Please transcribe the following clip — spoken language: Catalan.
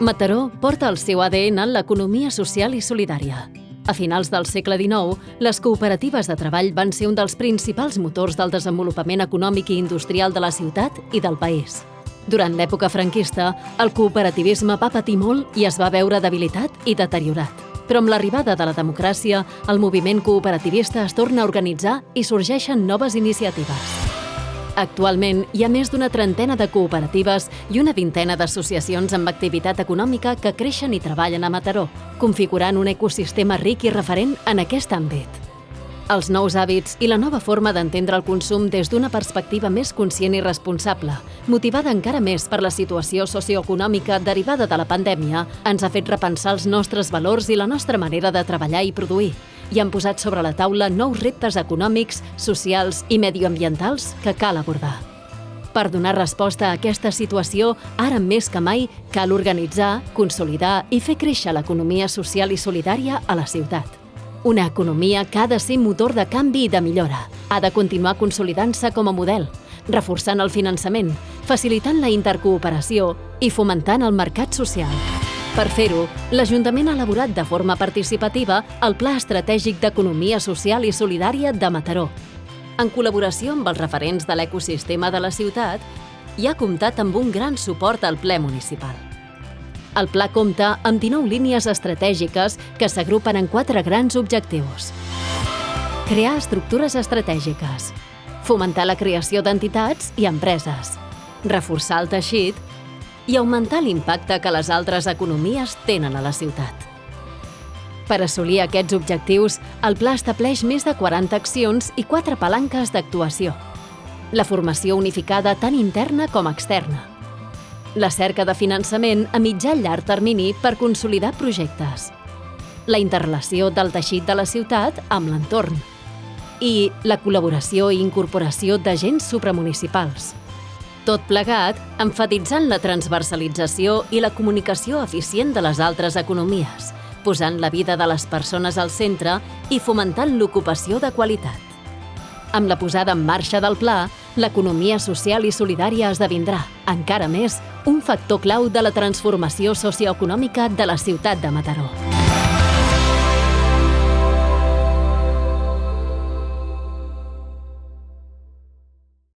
Mataró porta el seu ADN en l'economia social i solidària. A finals del segle XIX, les cooperatives de treball van ser un dels principals motors del desenvolupament econòmic i industrial de la ciutat i del país. Durant l'època franquista, el cooperativisme va patir molt i es va veure debilitat i deteriorat. Però amb l'arribada de la democràcia, el moviment cooperativista es torna a organitzar i sorgeixen noves iniciatives. Actualment, hi ha més d'una trentena de cooperatives i una vintena d'associacions amb activitat econòmica que creixen i treballen a Mataró, configurant un ecosistema ric i referent en aquest àmbit. Els nous hàbits i la nova forma d'entendre el consum des d'una perspectiva més conscient i responsable, motivada encara més per la situació socioeconòmica derivada de la pandèmia, ens ha fet repensar els nostres valors i la nostra manera de treballar i produir, i han posat sobre la taula nous reptes econòmics, socials i medioambientals que cal abordar. Per donar resposta a aquesta situació, ara més que mai, cal organitzar, consolidar i fer créixer l'economia social i solidària a la ciutat. Una economia que ha de ser motor de canvi i de millora. Ha de continuar consolidant-se com a model, reforçant el finançament, facilitant la intercooperació i fomentant el mercat social. Per fer-ho, l'Ajuntament ha elaborat de forma participativa el Pla Estratègic d'Economia Social i Solidària de Mataró, en col·laboració amb els referents de l'ecosistema de la ciutat, i ha comptat amb un gran suport al ple municipal. El pla compta amb 19 línies estratègiques que s'agrupen en 4 grans objectius. Crear estructures estratègiques, fomentar la creació d'entitats i empreses, reforçar el teixit i augmentar l'impacte que les altres economies tenen a la ciutat. Per assolir aquests objectius, el pla estableix més de 40 accions i 4 palanques d'actuació. La formació unificada tant interna com externa. La cerca de finançament a mitjà i llarg termini per consolidar projectes. La interrelació del teixit de la ciutat amb l'entorn. I la col·laboració i incorporació d'agents supramunicipals. Tot plegat, emfatitzant la transversalització i la comunicació eficient de les altres economies, posant la vida de les persones al centre i fomentant l'ocupació de qualitat. Amb la posada en marxa del pla, l'economia social i solidària esdevindrà, encara més, un factor clau de la transformació socioeconòmica de la ciutat de Mataró.